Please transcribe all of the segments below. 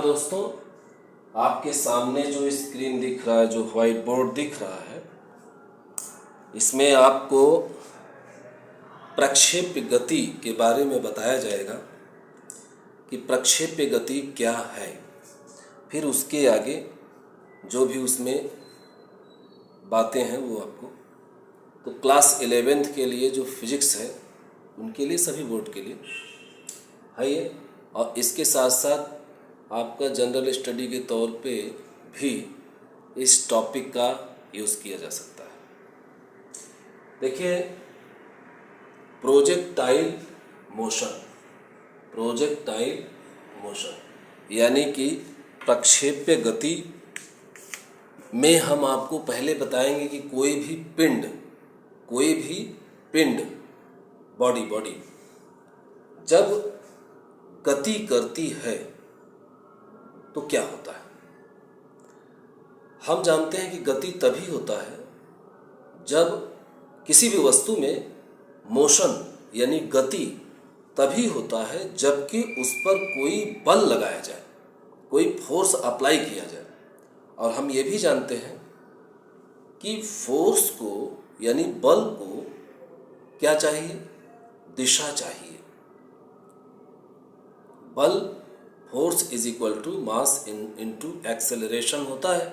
दोस्तों, आपके सामने जो स्क्रीन दिख रहा है, जो व्हाइट बोर्ड दिख रहा है, इसमें आपको प्रक्षेप्य गति के बारे में बताया जाएगा कि प्रक्षेप्य गति क्या है। फिर उसके आगे जो भी उसमें बातें हैं वो आपको, तो क्लास 11th के लिए जो फिजिक्स है उनके लिए, सभी बोर्ड के लिए है ये। और इसके साथ साथ आपका जनरल स्टडी के तौर पे भी इस टॉपिक का यूज़ किया जा सकता है। देखिए, प्रोजेक्टाइल मोशन यानी कि प्रक्षेप्य गति में हम आपको पहले बताएंगे कि कोई भी पिंड बॉडी जब गति करती है तो क्या होता है। हम जानते हैं कि गति तभी होता है जब किसी भी वस्तु में मोशन यानी गति तभी होता है जबकि उस पर कोई बल लगाया जाए, कोई फोर्स अप्लाई किया जाए। और हम ये भी जानते हैं कि फोर्स को यानी बल को क्या चाहिए, दिशा चाहिए। बल force is equal to mass into acceleration होता है।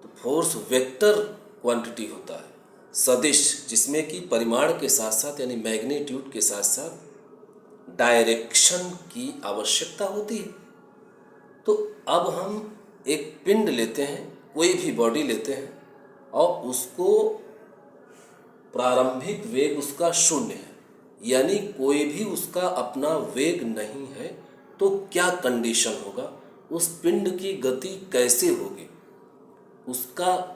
तो फोर्स वेक्टर क्वांटिटी होता है, सदिश, जिसमें कि परिमाण के साथ साथ यानी मैग्नीट्यूड के साथ साथ डायरेक्शन की आवश्यकता होती है। तो अब हम एक पिंड लेते हैं, कोई भी बॉडी लेते हैं और उसको प्रारंभिक वेग उसका 0 है, यानी कोई भी उसका अपना वेग नहीं है, तो क्या कंडीशन होगा, उस पिंड की गति कैसे होगी,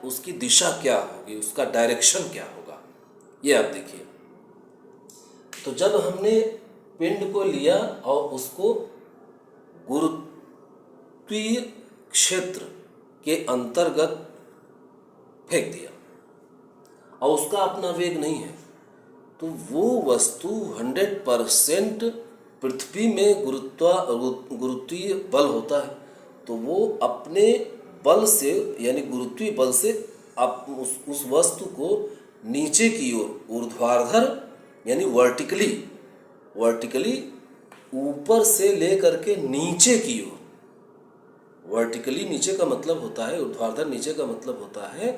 उसकी दिशा क्या होगी, उसका डायरेक्शन क्या होगा, ये आप देखिए। तो जब हमने पिंड को लिया और उसको गुरुत्वीय क्षेत्र के अंतर्गत फेंक दिया और उसका अपना वेग नहीं है, तो वो वस्तु 100% पृथ्वी में गुरुत्वीय बल होता है, तो वो अपने बल से यानी गुरुत्वीय बल से उस वस्तु को नीचे की ओर ऊर्ध्वाधर यानी वर्टिकली ऊपर से लेकर के नीचे की ओर, वर्टिकली नीचे का मतलब होता है, ऊर्ध्वाधर नीचे का मतलब होता है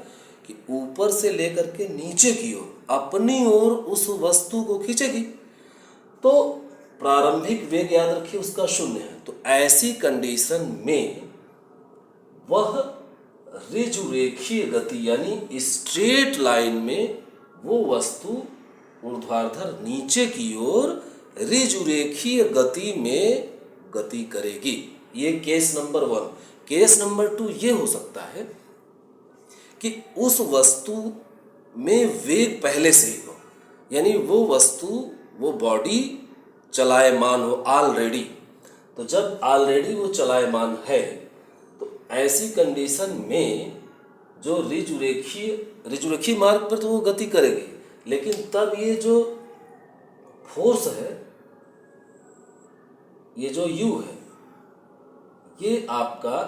कि ऊपर से लेकर के नीचे की ओर अपनी ओर उस वस्तु को खींचेगी। तो प्रारंभिक वेग याद रखिए उसका 0 है। तो ऐसी कंडीशन में वह ऋजुरेखीय गति यानी स्ट्रेट लाइन में वो वस्तु ऊर्ध्वाधर नीचे की ओर ऋजुरेखीय गति में गति करेगी। ये केस नंबर 1। केस नंबर 2 ये हो सकता है कि उस वस्तु में वेग पहले से ही हो, यानी वो वस्तु, वो बॉडी चलायमान हो ऑलरेडी। तो जब ऑलरेडी वो चलायमान है, तो ऐसी कंडीशन में जो ऋजुरेखीय मार्ग पर तो वो गति करेगी, लेकिन तब ये जो फोर्स है, ये जो U है, ये आपका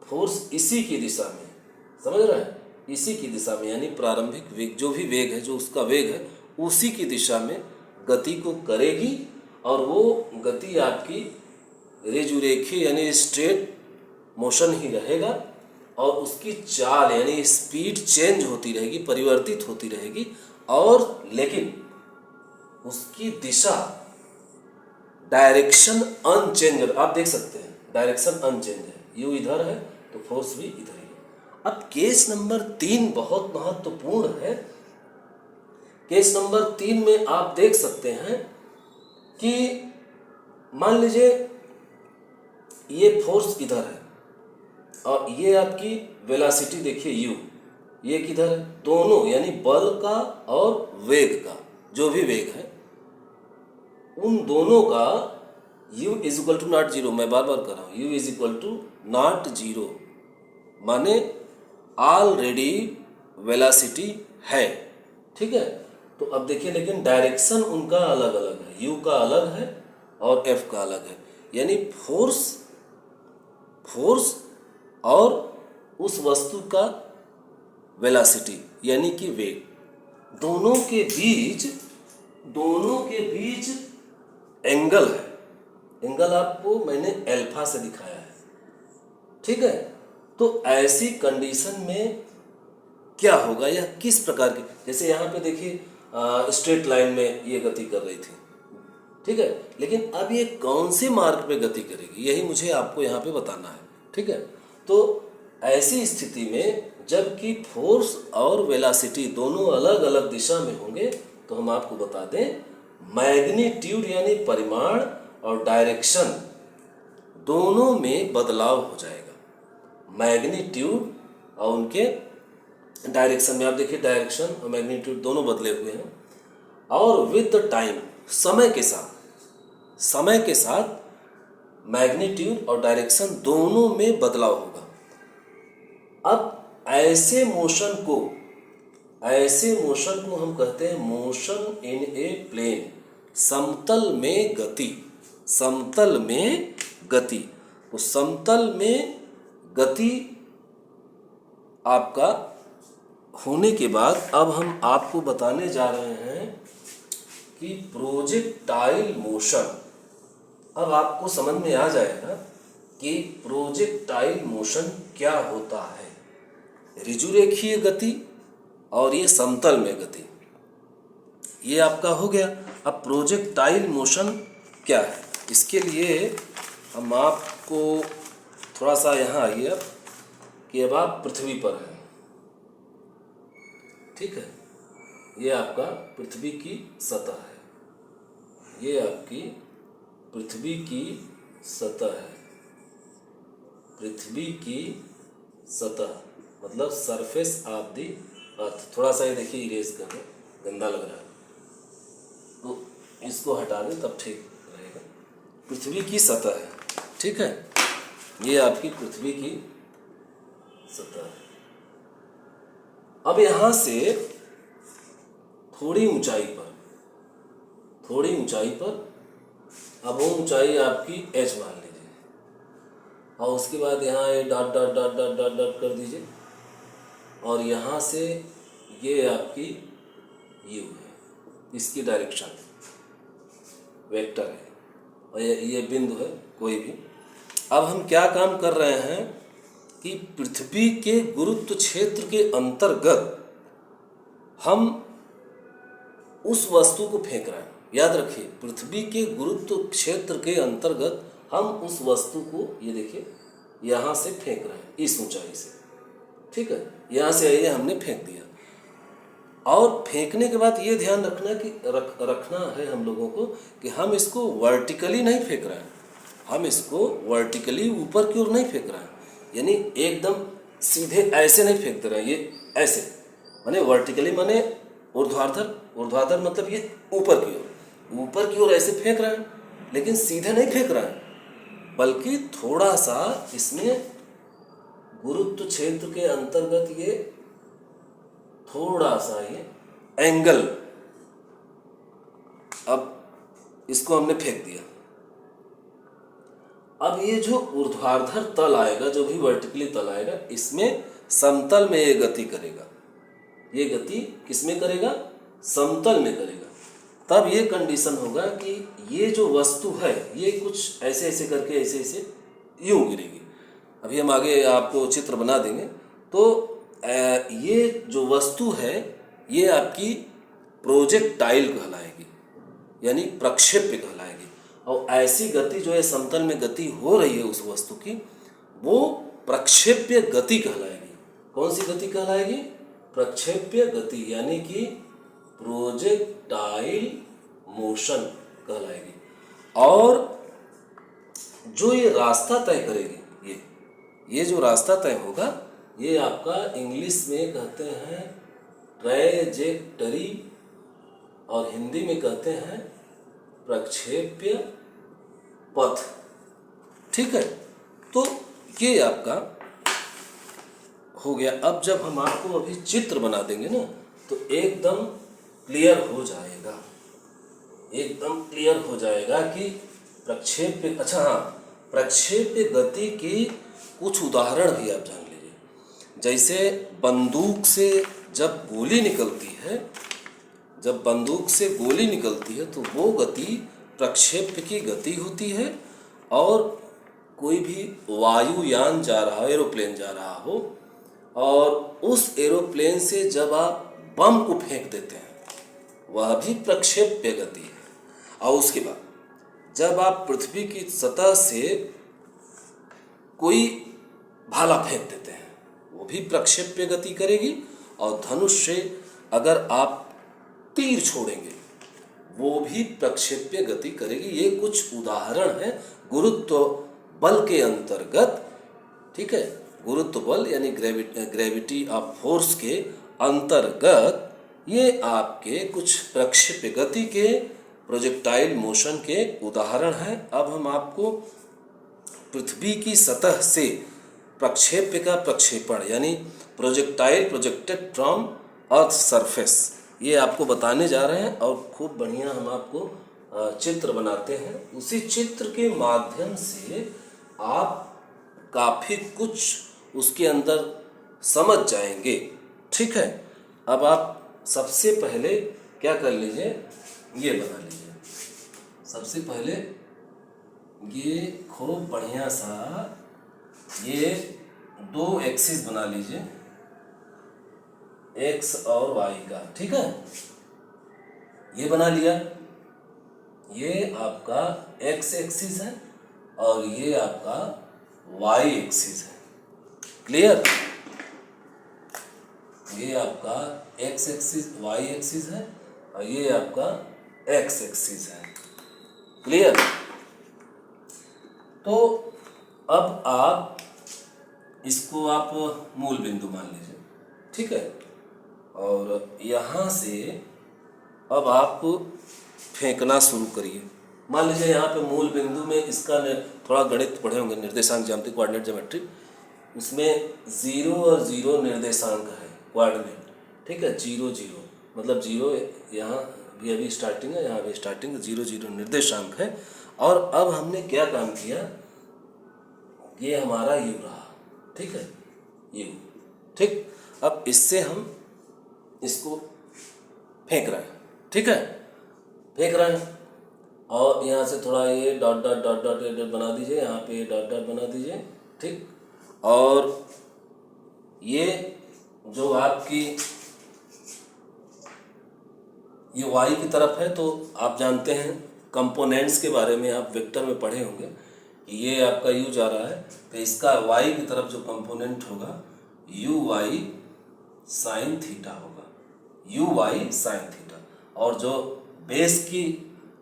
फोर्स इसी की दिशा में, समझ रहे हैं, इसी की दिशा में, यानी प्रारंभिक वेग, जो भी वेग है, जो उसका वेग है, उसी की दिशा में गति को करेगी। और वो गति आपकी ऋजुरेखीय यानी स्ट्रेट मोशन ही रहेगा, और उसकी चाल यानी स्पीड चेंज होती रहेगी, परिवर्तित होती रहेगी, और लेकिन उसकी दिशा, डायरेक्शन अनचेंज, आप देख सकते हैं डायरेक्शन अनचेंज है, यू इधर है तो फोर्स भी इधर ही है। अब केस नंबर 3 बहुत महत्वपूर्ण है। केस नंबर 3 में आप देख सकते हैं कि मान लीजिए ये फोर्स इधर है और ये आपकी वेलोसिटी देखिए u, ये किधर है, दोनों यानी बल का और वेग का, जो भी वेग है, उन दोनों का u is equal to not zero. मैं बार बार कर रहा हूँ, u is equal to not zero, माने ऑलरेडी वेलोसिटी है, ठीक है। तो अब देखिए, लेकिन डायरेक्शन उनका अलग अलग है, u का अलग है और f का अलग है, यानी फोर्स फोर्स और उस वस्तु का वेलोसिटी यानी कि वेग, दोनों के बीच एंगल है। एंगल आपको मैंने अल्फा से दिखाया है, ठीक है। तो ऐसी कंडीशन में क्या होगा या किस प्रकार की, जैसे यहाँ पे देखिए स्ट्रेट लाइन में ये गति कर रही थी, ठीक है, लेकिन अब ये कौन से मार्ग पे गति करेगी यही मुझे आपको यहाँ पे बताना है, ठीक है। तो ऐसी स्थिति में जबकि फोर्स और वेलोसिटी दोनों अलग अलग दिशा में होंगे तो हम आपको बता दें मैग्नीट्यूड यानी परिमाण और डायरेक्शन दोनों में बदलाव हो जाएगा। मैग्नीट्यूड और उनके डायरेक्शन में आप देखिए डायरेक्शन और मैग्नीट्यूड दोनों बदले हुए हैं। और विद द टाइम समय के साथ मैग्नीट्यूड और डायरेक्शन दोनों में बदलाव होगा। अब ऐसे मोशन को हम कहते हैं मोशन इन ए प्लेन, समतल में गति। तो समतल में गति आपका होने के बाद अब हम आपको बताने जा रहे हैं कि प्रोजेक्टाइल मोशन। अब आपको समझ में आ जाएगा कि प्रोजेक्टाइल मोशन क्या होता है। ऋजुरेखीय गति और ये समतल में गति, ये आपका हो गया। अब प्रोजेक्टाइल मोशन क्या है, इसके लिए हम आपको थोड़ा सा यहाँ आइए अब कि अब आप पृथ्वी पर हैं, ठीक है। ये आपका पृथ्वी की सतह है, ये आपकी पृथ्वी की सतह है। पृथ्वी की सतह मतलब सरफेस ऑफ द अर्थ। थोड़ा सा ये देखिए इरेज कर दें, गंदा लग रहा है तो इसको हटा दें तब ठीक रहेगा। पृथ्वी की सतह है, ठीक है, ये आपकी पृथ्वी की सतह है। अब यहाँ से थोड़ी ऊंचाई पर अब वो ऊंचाई आपकी h मान लीजिए और उसके बाद यहाँ ये dot dot dot dot dot dot कर दीजिए और यहाँ से ये आपकी u है, इसकी डायरेक्शन वेक्टर है और ये बिंदु है कोई भी। अब हम क्या काम कर रहे हैं कि पृथ्वी के गुरुत्व क्षेत्र के अंतर्गत हम उस वस्तु को फेंक रहे हैं। याद रखिए पृथ्वी के गुरुत्व क्षेत्र के अंतर्गत हम उस वस्तु को, ये देखिए, यहाँ से फेंक रहे हैं इस ऊंचाई से, ठीक है। यहाँ से ये हमने फेंक दिया और फेंकने के बाद ये ध्यान रखना कि रखना है हम लोगों को कि हम इसको वर्टिकली नहीं फेंक रहे हैं, हम इसको वर्टिकली ऊपर की ओर नहीं फेंक रहे हैं, यानी एकदम सीधे ऐसे नहीं फेंक दे रहे हैं। ये ऐसे माने वर्टिकली माने ऊर्ध्वाधर मतलब ये ऊपर की ओर ऐसे फेंक रहे हैं, लेकिन सीधे नहीं फेंक रहे हैं, बल्कि थोड़ा सा इसमें गुरुत्व क्षेत्र के अंतर्गत ये थोड़ा सा ये एंगल, अब इसको हमने फेंक दिया। अब ये जो ऊर्ध्वाधर तल आएगा, जो भी वर्टिकली तल आएगा, इसमें समतल में ये गति करेगा। ये गति किसमें करेगा? समतल में करेगा। तब ये कंडीशन होगा कि ये जो वस्तु है ये कुछ ऐसे ऐसे करके ऐसे यूं गिरेगी। अभी हम आगे आपको चित्र बना देंगे। तो ये जो वस्तु है ये आपकी प्रोजेक्टाइल कहलाएगी, यानी प्रक्षेप्य कहलाएगी। और ऐसी गति जो है समतल में गति हो रही है उस वस्तु की, वो प्रक्षेप्य गति कहलाएगी। कौन सी गति कहलाएगी? प्रक्षेप्य गति, यानी कि प्रोजेक्टाइल मोशन कहलाएगी। और जो ये रास्ता तय करेगी, ये जो रास्ता तय होगा, ये आपका इंग्लिश में कहते हैं ट्रैजेक्टरी और हिंदी में कहते हैं प्रक्षेप्य पथ। ठीक है, तो ये आपका हो गया। अब जब हम आपको अभी चित्र बना देंगे ना, तो एकदम क्लियर हो जाएगा, एकदम क्लियर हो जाएगा कि प्रक्षेप्य, अच्छा हाँ, प्रक्षेप्य गति की कुछ उदाहरण भी आप जान लीजिए। जैसे बंदूक से जब गोली निकलती है, जब बंदूक से गोली निकलती है तो वो गति प्रक्षेप्य की गति होती है। और कोई भी वायुयान जा रहा हो, एरोप्लेन जा रहा हो, और उस एरोप्लेन से जब आप बम को फेंक देते हैं, वह भी प्रक्षेप्य गति है। और उसके बाद जब आप पृथ्वी की सतह से कोई भाला फेंक देते हैं, वो भी प्रक्षेप्य गति करेगी। और धनुष से अगर आप तीर छोड़ेंगे, वो भी प्रक्षेप्य गति करेगी। ये कुछ उदाहरण है गुरुत्व बल के अंतर्गत, ठीक है, गुरुत्व बल यानी ग्रेविटी ऑफ फोर्स के अंतर्गत ये आपके कुछ प्रक्षेप्य गति के, प्रोजेक्टाइल मोशन के उदाहरण हैं। अब हम आपको पृथ्वी की सतह से प्रक्षेप्य का प्रक्षेपण यानी projectile projected from earth surface, ये आपको बताने जा रहे हैं। और खूब बढ़िया हम आपको चित्र बनाते हैं। उसी चित्र के माध्यम से आप काफ़ी कुछ उसके अंदर समझ जाएंगे, ठीक है। अब आप सबसे पहले क्या कर लीजिए, ये बना लीजिए। सबसे पहले ये खूब बढ़िया सा ये दो एक्सिस बना लीजिए, एक्स और वाई का, ठीक है। ये बना लिया, ये आपका एक्स एक्सिस है और ये आपका वाई एक्सिस है। क्लियर? ये आपका एक्स एक्सिस वाई एक्सिस है और ये आपका एक्स एक्सिस है। क्लियर? तो अब आप इसको आप मूल बिंदु मान लीजिए, ठीक है। और यहाँ से अब आप फेंकना शुरू करिए। मान लीजिए यहाँ पे मूल बिंदु में इसका थोड़ा गणित पढ़े होंगे, निर्देशांक ज्यामिति, कोऑर्डिनेट ज्योमेट्री। उसमें 0 और 0 निर्देशांक है, कोऑर्डिनेट, ठीक है। 0 0 मतलब 0 यहाँ भी अभी स्टार्टिंग है, यहाँ भी स्टार्टिंग, 0 0 निर्देशांक है। और अब हमने क्या काम किया, ये हमारा यू रहा, ठीक है, यू, ठीक। अब इससे हम इसको फेंक रहे हैं, ठीक है, फेंक रहे हैं। और यहाँ से थोड़ा ये dot dot dot dot dot बना दीजिए, यहाँ पे डॉट डॉट बना दीजिए, ठीक। और ये जो आपकी ये वाई की तरफ है, तो आप जानते हैं कंपोनेंट्स के बारे में, आप वेक्टर में पढ़े होंगे। ये आपका यू जा रहा है, तो इसका वाई की तरफ जो कंपोनेंट होगा यू वाई साइन थीटा होगा, यू वाई साइन थीटा। और जो बेस की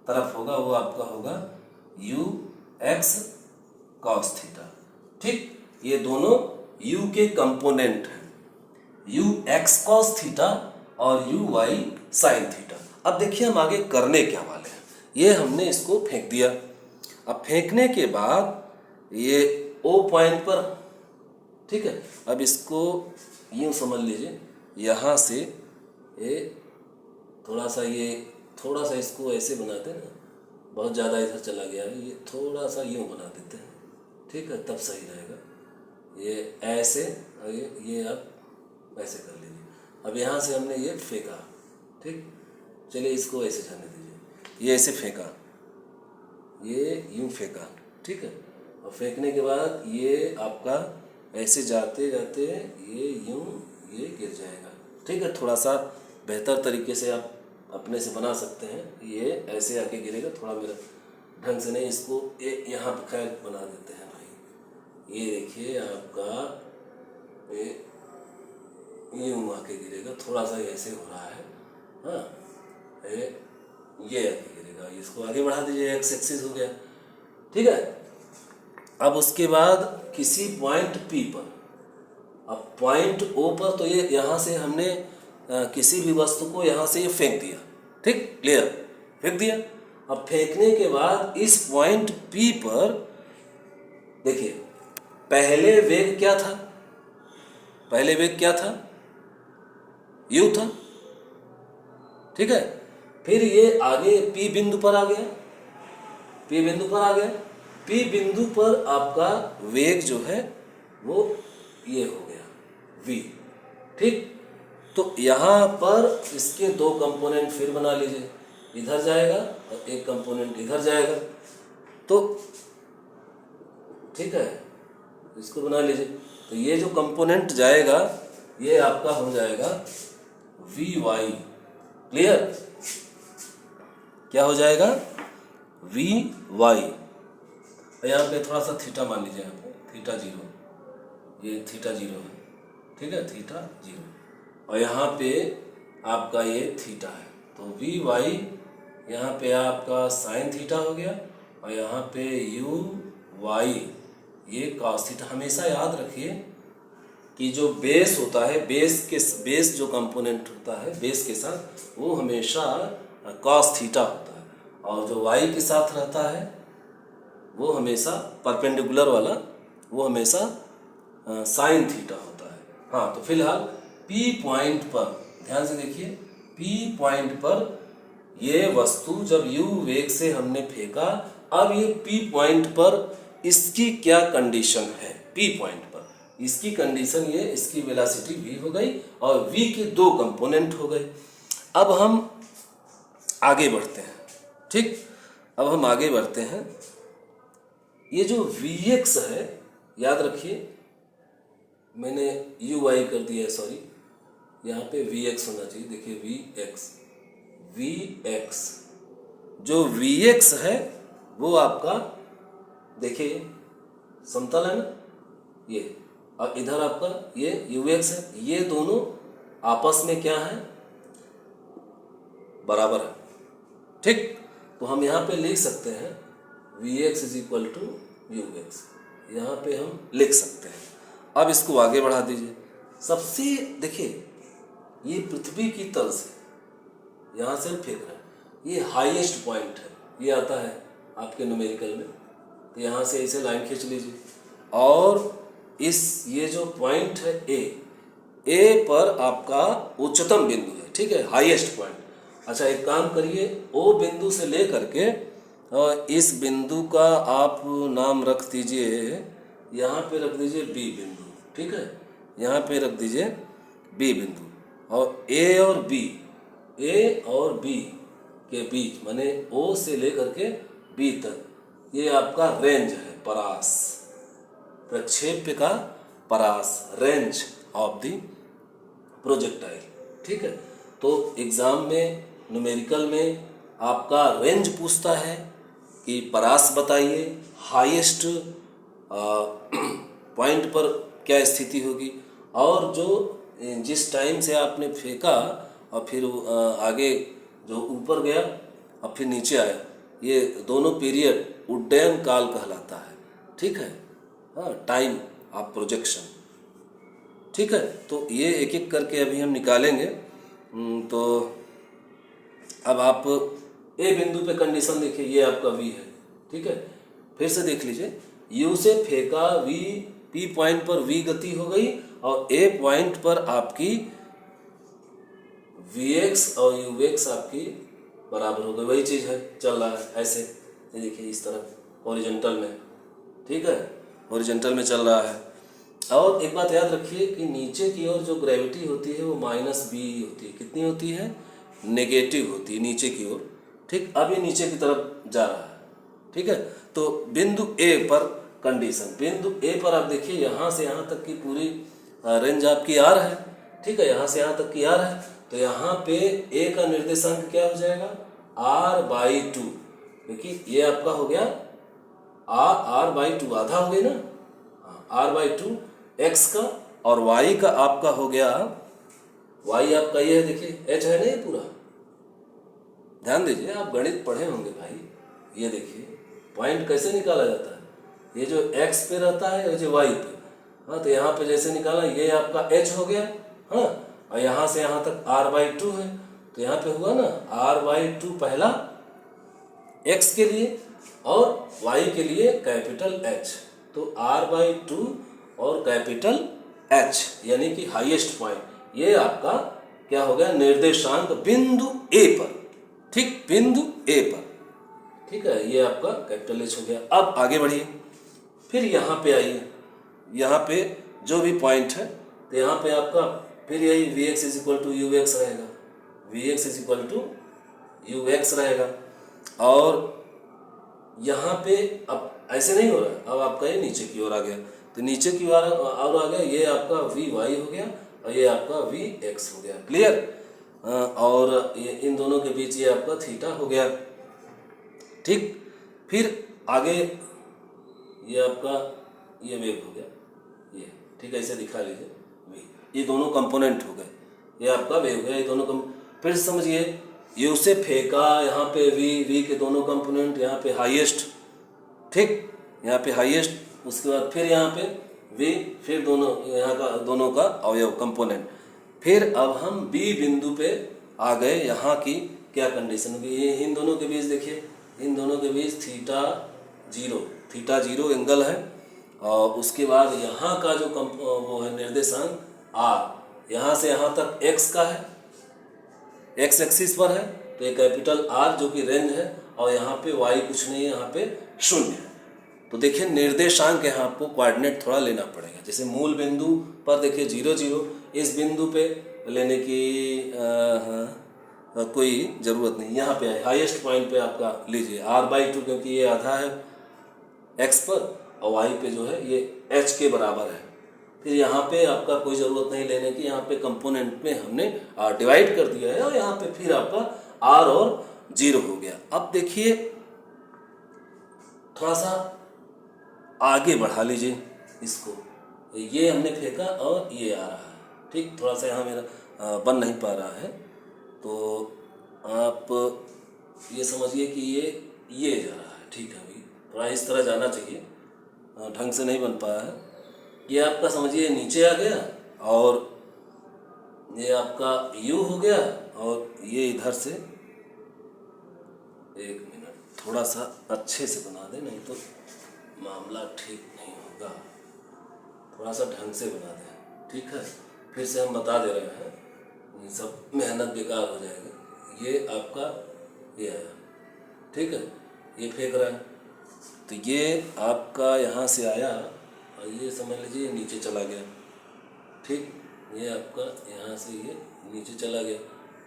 तरफ होगा वो आपका होगा यू एक्स कॉस थीटा, ठीक। ये दोनों यू के कंपोनेंट हैं, यू एक्स कॉस थीटा और यू वाई साइन थीटा। अब देखिए हम आगे करने क्या वाले हैं। ये हमने इसको फेंक दिया। अब फेंकने के बाद ये ओ पॉइंट पर, ठीक है। अब इसको यूँ समझ लीजिए, यहाँ से ये थोड़ा सा इसको ऐसे बनाते हैं ना, बहुत ज़्यादा इधर चला गया है, ये थोड़ा सा यूँ बना देते हैं, ठीक है, तब सही रहेगा। ये ऐसे और ये आप ऐसे कर लीजिए। अब यहाँ से हमने ये फेंका, ठीक। चलिए इसको ऐसे जाने दीजिए, ये ऐसे फेंका, ये यूँ फेंका, ठीक है। और फेंकने के बाद ये आपका ऐसे जाते जाते ये यूँ ये गिर जाएगा, ठीक है। थोड़ा सा बेहतर तरीके से आप अपने से बना सकते हैं। ये ऐसे आके गिरेगा, थोड़ा मेरा ढंग से नहीं, इसको यहाँ पर खैर बना देते हैं भाई। ये देखिए आपका ये यूँ आके गिरेगा, थोड़ा सा ऐसे हो रहा है, हाँ, ये आके गिरेगा। इसको आगे बढ़ा दीजिए, एक्स एक्सिस हो गया, ठीक है। अब उसके बाद किसी पॉइंट पी पर, अब पॉइंट ओ पर, तो ये यहाँ से हमने किसी भी वस्तु को यहाँ से ये फेंक दिया, ठीक, क्लियर, फेंक दिया। अब फेंकने के बाद इस पॉइंट पी पर देखिए, पहले वेग क्या था, पहले वेग क्या था, यू था, ठीक है। फिर ये आगे पी बिंदु पर आ गया, पी बिंदु पर आ गया। पी बिंदु पर आपका वेग जो है वो ये हो गया v। ठीक, तो यहाँ पर इसके दो कंपोनेंट फिर बना लीजिए, इधर जाएगा और एक कंपोनेंट इधर जाएगा। तो ठीक है, इसको बना लीजिए। तो ये जो कंपोनेंट जाएगा ये आपका हो जाएगा वी वाई। क्लियर? क्या हो जाएगा? V y. यहाँ पे थोड़ा सा थीटा मान लीजिए, यहाँ पे थीटा 0, ये थीटा 0 है। ठीक है, थीटा 0, और यहाँ पे आपका ये थीटा है। तो वी वाई यहाँ पे आपका साइन थीटा हो गया, और यहाँ पे यू वाई ये कॉस थीटा। हमेशा याद रखिए कि जो बेस होता है, बेस जो कंपोनेंट होता है बेस के साथ, वो हमेशा कॉस थीटा होता है, और जो वाई के साथ रहता है वो हमेशा परपेंडिकुलर वाला, वो हमेशा साइन थीटा होता है। हाँ, तो फिलहाल पी पॉइंट पर ध्यान से देखिए, पी पॉइंट पर ये वस्तु जब यू वेग से हमने फेंका, अब ये पी पॉइंट पर इसकी क्या कंडीशन है? पी पॉइंट पर इसकी कंडीशन ये, इसकी वेलोसिटी v हो गई और v के दो कंपोनेंट हो गए। अब हम आगे बढ़ते हैं। ठीक, अब हम आगे बढ़ते हैं। ये जो vx है, याद रखिए मैंने uy कर दिया है, सॉरी, यहाँ पे vx होना चाहिए। देखिए vx जो vx है वो आपका देखिए समतल है ना ये, और इधर आपका ये ux है। ये दोनों आपस में क्या है? बराबर है। ठीक, तो हम यहाँ पे लिख सकते हैं vx is equal to ux, यहाँ पे हम लिख सकते हैं। अब इसको आगे बढ़ा दीजिए। सबसे देखिए, ये पृथ्वी की तल से यहाँ से फेंक रहा है, ये हाईएस्ट पॉइंट है, ये आता है आपके न्यूमेरिकल में। तो यहाँ से ऐसे लाइन खींच लीजिए, और ये जो पॉइंट है ए पर आपका उच्चतम बिंदु है। ठीक है, हाईएस्ट पॉइंट। अच्छा, एक काम करिए, ओ बिंदु से ले करके और इस बिंदु का आप नाम रख दीजिए, यहाँ पे रख दीजिए बी बिंदु। ठीक है, यहाँ पे रख दीजिए बी बिंदु, और ए और बी के बीच, माने ओ से लेकर के बी तक, ये आपका रेंज है, परास, प्रक्षेप्य का परास, रेंज ऑफ द प्रोजेक्टाइल। ठीक है, तो एग्जाम में न्यूमेरिकल में आपका रेंज पूछता है कि परास बताइए, हाईएस्ट पॉइंट पर क्या स्थिति होगी, और जो जिस टाइम से आपने फेंका और फिर आगे जो ऊपर गया और फिर नीचे आया, ये दोनों पीरियड उड्डयन काल कहलाता है। ठीक है, हाँ, टाइम ऑफ प्रोजेक्शन। ठीक है, तो ये एक एक करके अभी हम निकालेंगे। तो अब आप ए बिंदु पे कंडीशन देखिए, ये आपका वी है। ठीक है, फिर से देख लीजिए, यू से फेंका वी, पी पॉइंट पर वी गति हो गई, और ए पॉइंट पर आपकी vx और ux आपकी बराबर हो गई। वही चीज़ है, चल रहा है ऐसे, ये देखिए इस तरफ हॉरिजॉन्टल में। ठीक है, हॉरिजॉन्टल में चल रहा है। और एक बात याद रखिए कि नीचे की ओर जो ग्रेविटी होती है वो -b होती है। कितनी होती है? नेगेटिव होती है नीचे की ओर। ठीक, अब ये नीचे की तरफ जा रहा है। ठीक है, तो बिंदु ए पर कंडीशन, बिंदु ए पर आप देखिए, यहाँ से यहाँ तक की पूरी रेंज आपकी r है। ठीक है, यहाँ से यहाँ तक की r है, तो यहाँ पे ए का निर्देशांक क्या हो जाएगा? r/2। देखिए ये आपका हो गया r/2, आधा हो गया ना, r/2 x का, और y का आपका हो गया, y आपका ये है, देखिए h है ना, ये पूरा। ध्यान दीजिए, आप गणित पढ़े होंगे भाई। ये देखिए पॉइंट कैसे निकाला जाता है, ये जो x पे रहता है, ये जो y पे। हाँ, तो यहाँ पे जैसे निकाला, ये आपका h हो गया। हाँ, और यहाँ से यहाँ तक r/2 है, तो यहाँ पे हुआ ना r/2 पहला x के लिए, और y के लिए कैपिटल H। तो r/2 और कैपिटल H यानी कि हाईएस्ट पॉइंट, ये आपका क्या हो गया? निर्देशांक बिंदु A पर। ठीक, बिंदु A पर। ठीक है, ये आपका कैपिटल H हो गया। अब आगे बढ़िए, फिर यहाँ पे आइए, यहाँ पे जो भी पॉइंट है तो यहाँ पे आपका फिर यही v x is equal to u x रहेगा, v x is equal to u x रहेगा। और यहाँ पे अब ऐसे नहीं हो रहा है, अब आपका ये नीचे की ओर आ गया, तो नीचे की ओर और आ गया, ये आपका वी वाई हो गया और ये आपका वी एक्स हो गया। क्लियर? और ये इन दोनों के बीच ये आपका थीटा हो गया। ठीक, फिर आगे ये आपका ये वेग हो गया, ये ठीक है, इसे दिखा लीजिए वेग, ये दोनों कंपोनेंट हो गए, ये आपका वेग हो गया, ये दोनों फिर समझिए ये उसे फेंका, यहाँ पे वी के दोनों कंपोनेंट, यहाँ पे हाईएस्ट, ठीक, यहाँ पे हाईएस्ट, उसके बाद फिर यहाँ पे वी, फिर दोनों यहाँ का दोनों का अवयव कंपोनेंट। फिर अब हम बी बिंदु पे आ गए, यहाँ की क्या कंडीशन होगी, इन दोनों के बीच देखिए, इन दोनों के बीच थीटा जीरो एंगल है। और उसके बाद यहाँ का जो वो है निर्देशांक आर, यहाँ से यहाँ तक एक्स का है, एक्स एक्सिस पर है, तो ये कैपिटल आर जो कि रेंज है, और यहाँ पे वाई कुछ नहीं है, यहाँ पे 0 है। तो देखिए निर्देशांक यहाँ आपको कोऑर्डिनेट थोड़ा लेना पड़ेगा, जैसे मूल बिंदु पर देखिए 0 0, इस बिंदु पे लेने की कोई ज़रूरत नहीं, यहाँ पे है हाईएस्ट पॉइंट पे आपका लीजिए r/2, क्योंकि ये आधा है x पर और y पे जो है ये h के बराबर है। फिर यहाँ पे आपका कोई ज़रूरत नहीं लेने की, यहाँ पे कंपोनेंट में हमने डिवाइड कर दिया है और यहाँ पे फिर आपका r और 0 हो गया। अब देखिए थोड़ा सा आगे बढ़ा लीजिए इसको, ये हमने फेंका और ये आ रहा है, ठीक, थोड़ा सा यहाँ मेरा बन नहीं पा रहा है, तो आप ये समझिए कि ये जा रहा है, ठीक है, अभी थोड़ा इस तरह जाना चाहिए, ढंग से नहीं बन पाया है। ये आपका समझिए नीचे आ गया और ये आपका U हो गया, और ये इधर से, एक मिनट थोड़ा सा अच्छे से बना दे, नहीं तो मामला ठीक नहीं होगा, थोड़ा सा ढंग से बना दें, ठीक है। फिर से हम बता दे रहे हैं, ये सब मेहनत बेकार हो जाएगी। ये आपका ये आया, ठीक है, ये फेंक रहा है, तो ये आपका यहाँ से आया और ये समझ लीजिए नीचे चला गया, ठीक, ये आपका यहाँ से ये नीचे चला गया,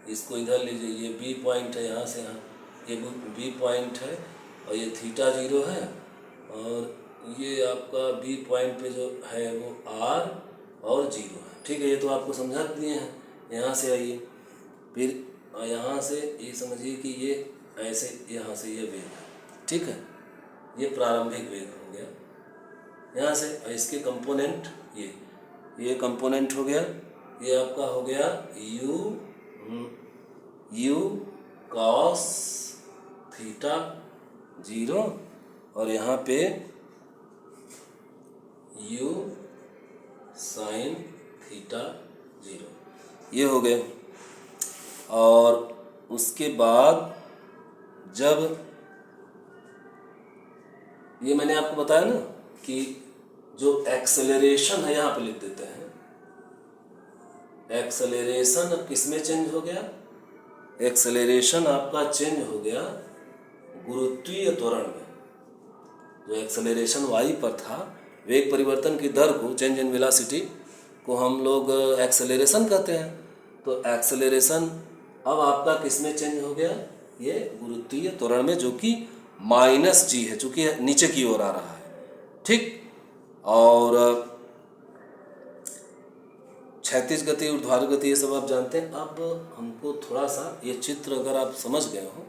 इसको इधर लीजिए, ये बी पॉइंट है, यहाँ से यहाँ ये बी पॉइंट है और ये थीटा 0 है, और ये आपका बी पॉइंट पे जो है वो आर और 0 है, ठीक है, ये तो आपको समझा दिए हैं। यहाँ से आइए, फिर यहाँ से ये समझिए कि ये ऐसे यहाँ से ये वेग है, ठीक है, ये प्रारंभिक वेग हो गया यहाँ से, और इसके कंपोनेंट ये कंपोनेंट हो गया, ये आपका हो गया यू कॉस थीटा 0, और यहाँ पे यू साइन थीटा 0, ये हो गए। और उसके बाद जब ये मैंने आपको बताया ना कि जो एक्सेलरेशन है, यहाँ पे लिख देते हैं, एक्सेलरेशन अब किस में चेंज हो गया, एक्सेलरेशन आपका चेंज हो गया गुरुत्वीय त्वरण में। जो एक्सेलरेशन वाई पर था, वेग परिवर्तन की दर को, चेंज इन वेलोसिटी को हम लोग एक्सेलरेशन कहते हैं, तो एक्सेलरेशन अब आपका किस में चेंज हो गया, ये गुरुत्वीय त्वरण में, जो कि -g है, चूँकि नीचे की ओर आ रहा है, ठीक। और क्षैतिज गति, ऊर्ध्वाधर गति, ये सब आप जानते हैं। अब हमको थोड़ा सा ये चित्र अगर आप समझ गए हो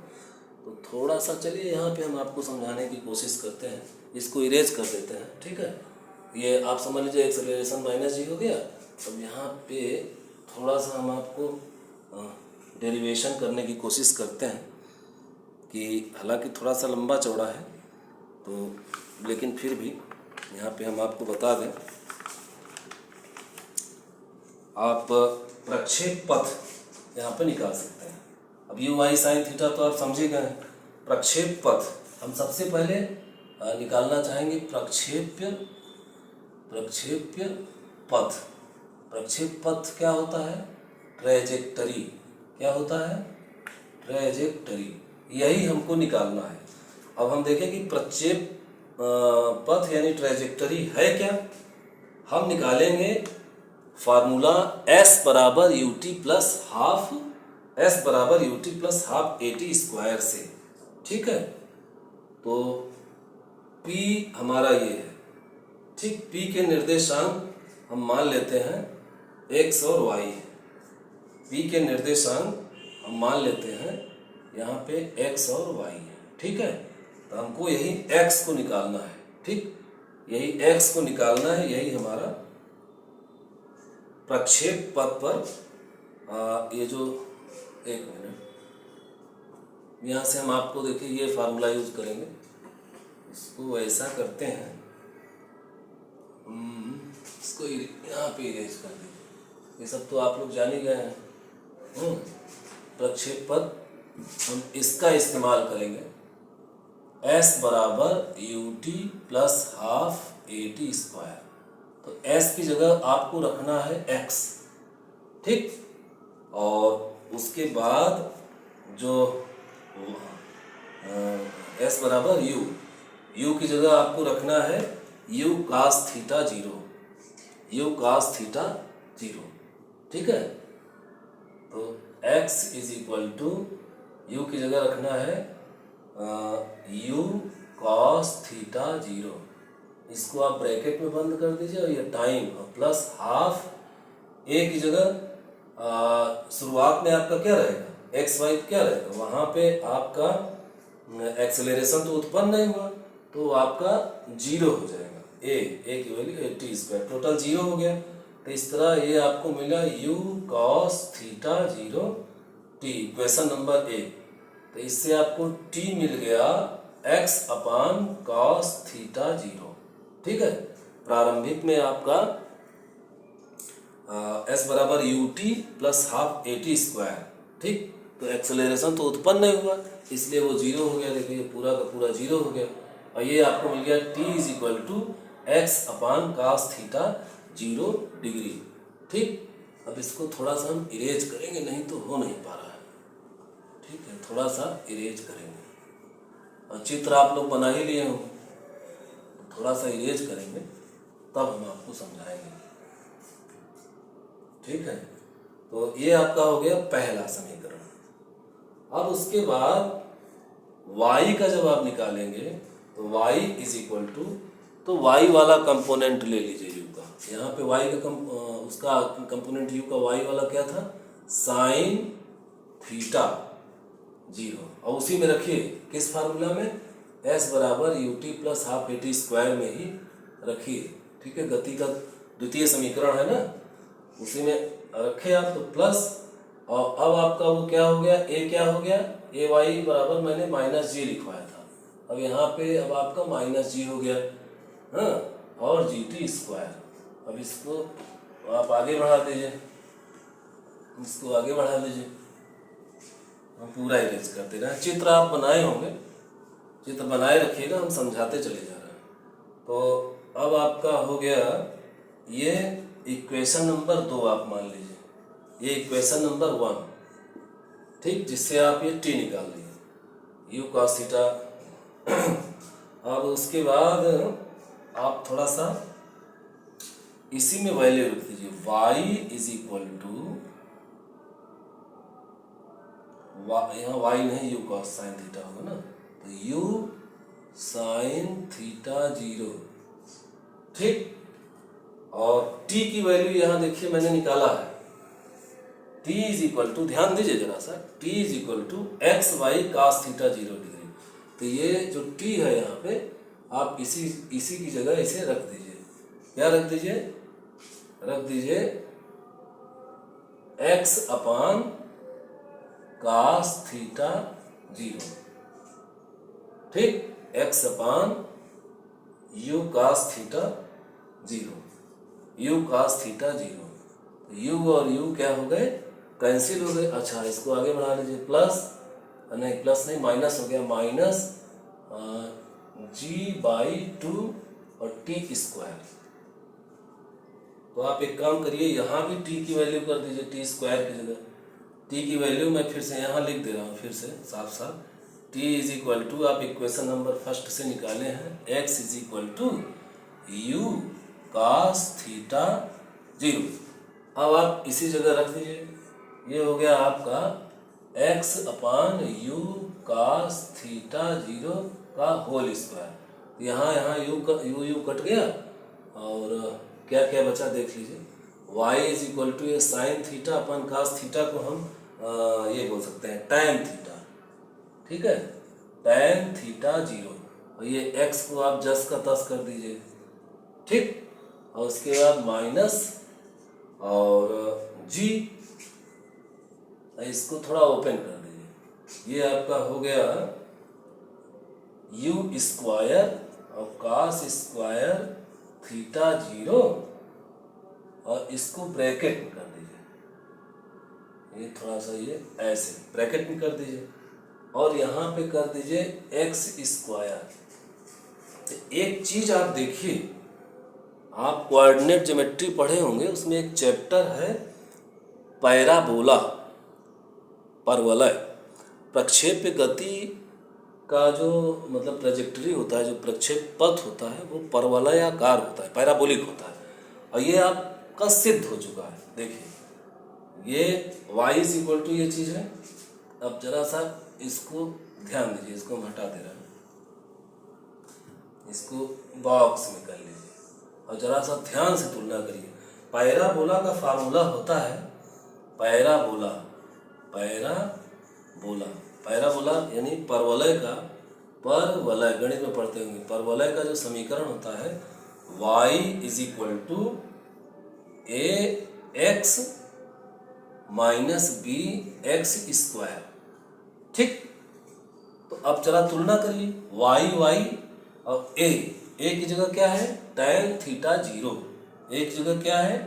तो थोड़ा सा चलिए यहाँ पे हम आपको समझाने की कोशिश करते हैं, इसको इरेज कर देते हैं, ठीक है। ये आप समझ लीजिए एक्सेलरेशन -g हो गया। अब यहाँ पे थोड़ा सा हम आपको डेरिवेशन करने की कोशिश करते हैं, कि हालांकि थोड़ा सा लंबा चौड़ा है तो, लेकिन फिर भी यहाँ पे हम आपको बता दें, आप प्रक्षेप पथ यहाँ पे निकाल सकते हैं। अब यू वाई साइन थीटा तो आप समझे गए। प्रक्षेप पथ हम सबसे पहले निकालना चाहेंगे, प्रक्षेप्य पथ। प्रक्षेप पथ क्या होता है, ट्रैजेक्टरी, क्या होता है, ट्रैजेक्टरी, यही हमको निकालना है। अब हम देखें कि प्रक्षेप पथ यानी ट्रैजेक्टरी है क्या, हम निकालेंगे फार्मूला s बराबर U T plus half A T square से। ठीक है, तो p हमारा ये है। ठीक, p के निर्देशांक हम मान लेते हैं x और y। p के निर्देशांक हम मान लेते हैं यहाँ पे x और y है। ठीक है, तो हमको यही x को निकालना है। ठीक, यही x को निकालना है, यही हमारा प्रक्षेप पथ पर ये जो, एक मिनट, यहाँ से हम आपको देखिए ये फार्मूला यूज करेंगे, इसको ऐसा करते हैं, इसको यहाँ पे इरेज कर दीजिए। ये सब तो आप लोग जान ही गए हैं। प्रक्षेप पथ हम इसका इस्तेमाल करेंगे, s बराबर U T plus half A T square. तो s की जगह आपको रखना है x। ठीक, और उसके बाद जो s बराबर u की जगह आपको रखना है u cos थीटा 0। ठीक है, तो x is equal to u की जगह रखना है u cos थीटा 0। इसको आप ब्रैकेट में बंद कर दीजिए और ये टाइम प्लस हाफ a की जगह शुरुआत में आपका क्या रहेगा, एक्स वाई क्या रहेगा, वहाँ पे आपका एक्सेलरेशन तो उत्पन्न नहीं हुआ, तो आपका 0 हो जाएगा। ए की वैल्यू टी स्क्वायर, टोटल 0 हो गया। तो इस तरह ये आपको मिला u cos theta 0 t, equation number 1। तो इससे आपको t मिल गया x अपान cos थीटा 0। ठीक है, प्रारंभिक में आपका s बराबर U T plus half A T square. ठीक, तो एक्सेलरेशन तो उत्पन्न नहीं हुआ, इसलिए वो 0 हो गया। देखिए पूरा का पूरा 0 हो गया, और ये आपको मिल गया t is equal to x upon cos theta 0 degree. ठीक, अब इसको थोड़ा सा हम इरेज करेंगे, नहीं तो हो नहीं पा रहा है। ठीक है, थोड़ा सा इरेज करेंगे, और चित्र आप लोग बना ही लिए होंगे, थोड़ा सा इरेज करेंगे तब हम आपको समझाएंगे। ठीक है, तो ये आपका हो गया पहला समीकरण। अब उसके बाद y का जब आप निकालेंगे तो y इज इक्वल टू, तो y वाला कंपोनेंट ले लीजिए u का। यहाँ पे y का उसका कंपोनेंट u का y वाला क्या था, साइन थीटा 0, और उसी में रखिए किस फार्मूला में, s बराबर U T plus half A T square में ही रखिए। ठीक है, गति का द्वितीय समीकरण है ना, उसी में रखे आप, तो प्लस, और अब आपका वो क्या हो गया, a क्या हो गया, ए वाई बराबर मैंने माइनस जी लिखवाया था, अब यहाँ पे अब आपका माइनस जी हो गया। हाँ, और जी टी स्क्वायर। अब इसको आप आगे बढ़ा दीजिए, इसको आगे बढ़ा दीजिए, हम पूरा इरेज करते रहे। चित्र आप बनाए होंगे, चित्र बनाए रखिएगा, हम समझाते चले जा रहे हैं। तो अब आपका हो गया ये इक्वेशन नंबर 2 आप मान लीजिए, ये इक्वेशन नंबर 1। ठीक, जिससे आप ये t निकाल लीजिए, u cos थीटा। अब उसके बाद आप थोड़ा सा इसी में वैल्यू रख दीजिए, y इज इक्वल टू, यहाँ y नहीं u cos साइन थीटा होगा ना, तो u साइन थीटा 0। ठीक, और t की वैल्यू यहाँ देखिए मैंने निकाला है, t इज इक्वल टू, ध्यान दीजिए जरा सा, t is equal to x y cos theta 0 degree. तो ये जो t है यहाँ पे आप इसी की जगह इसे रख दीजिए। क्या रख दीजिए, रख दीजिए x अपान कास थीटा 0। ठीक, x upon u cos theta 0, u cos theta 0। u और u क्या हो गए, कैंसिल हो गए। अच्छा, इसको आगे बढ़ा लीजिए, प्लस नहीं, प्लस नहीं, माइनस हो गया, माइनस g/2 और t स्क्वायर। तो आप एक काम करिए, यहाँ भी t की वैल्यू कर दीजिए, t स्क्वायर की जगह t की वैल्यू मैं फिर से यहाँ लिख दे रहा हूँ, फिर से साफ साफ, t इज इक्वल टू, आप इक्वेशन नंबर 1 से निकाले हैं, x is equal to u cos theta 0। अब आप इसी जगह रख दीजिए, ये हो गया आपका x upon you cos theta 0 का होल स्क्वायर। यहाँ यहाँ यू कट गया और क्या क्या बचा देख लीजिए। y इज इक्वल टू ये साइन थीटा अपन cos थीटा को हम ये बोल सकते हैं tan थीटा, ठीक है, tan थीटा 0। और ये x को आप जस का तस कर दीजिए, ठीक, और उसके बाद माइनस और g, इसको थोड़ा ओपन कर दीजिए, ये आपका हो गया u स्क्वायर और cos स्क्वायर थीटा 0, और इसको ब्रैकेट में कर दीजिए, ये थोड़ा सा ये ऐसे ब्रैकेट में कर दीजिए, और यहाँ पे कर दीजिए x स्क्वायर। तो एक चीज आप देखिए, आप कोऑर्डिनेट ज्योमेट्री पढ़े होंगे, उसमें एक चैप्टर है पैराबोला, परवलय। प्रक्षेप्य गति का जो मतलब ट्रेजेक्टरी होता है, जो प्रक्षेप पथ होता है, वो परवलयाकार होता है, पैराबोलिक होता है। और ये आपका सिद्ध हो चुका है। देखिए ये y इज इक्वल टू ये चीज़ है। अब जरा सा इसको ध्यान दीजिए, इसको हम हटा दे रहे हैं, इसको बॉक्स में कर लीजिए और जरा सा ध्यान से तुलना करिए। पैराबोला का फार्मूला होता है पैराबोला, पैराबोला, पैराबोला यानी परवलय का, परवलय गणित में पढ़ते होंगे, परवलय का जो समीकरण होता है y is equal to a x minus b x square, ठीक। तो अब जरा तुलना करिए, y और a की जगह क्या है tan थीटा 0, a की जगह क्या है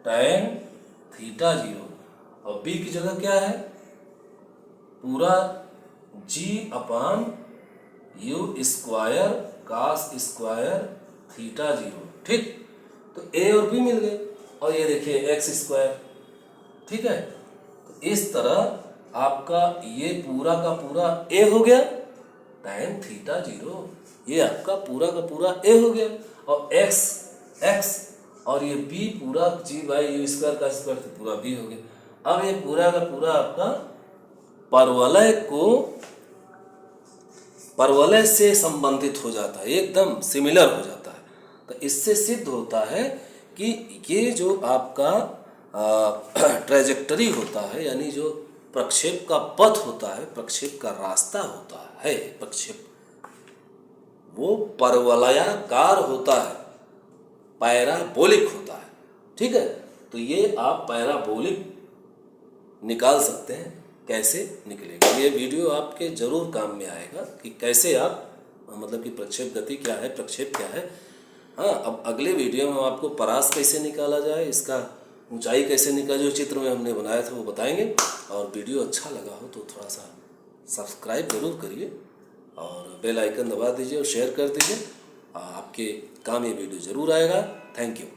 tan थीटा 0, और b की जगह क्या है पूरा g upon you square cos square theta 0, ठीक। तो a और b मिल गए, और ये देखिए x स्क्वायर, ठीक है। तो इस तरह आपका ये पूरा का पूरा a हो गया tan थीटा 0, ये आपका पूरा का पूरा a हो गया, और x और ये b पूरा g बाई यू स्क्वायर का स्क्वायर, तो पूरा b हो गया। अब ये पूरा का पूरा आपका परवलय से संबंधित हो जाता है, एकदम सिमिलर हो जाता है। तो इससे सिद्ध होता है कि ये जो आपका ट्रेजेक्टरी होता है, यानी जो प्रक्षेप का पथ होता है, प्रक्षेप का रास्ता होता है, प्रक्षेप वो परवलयाकार होता है, पैराबोलिक होता है, ठीक है। तो ये आप पैराबोलिक निकाल सकते हैं, कैसे निकलेगा ये वीडियो आपके जरूर काम में आएगा कि कैसे आप मतलब कि प्रक्षेप गति क्या है, प्रक्षेप क्या है। हाँ, अब अगले वीडियो में आपको परास कैसे निकाला जाए, इसका ऊंचाई कैसे निकाले, जो चित्र में हमने बनाया था वो बताएंगे। और वीडियो अच्छा लगा हो तो थोड़ा सा सब्सक्राइब जरूर करिए और बेल आइकन दबा दीजिए और शेयर कर दीजिए, आपके काम ये वीडियो ज़रूर आएगा। Thank you.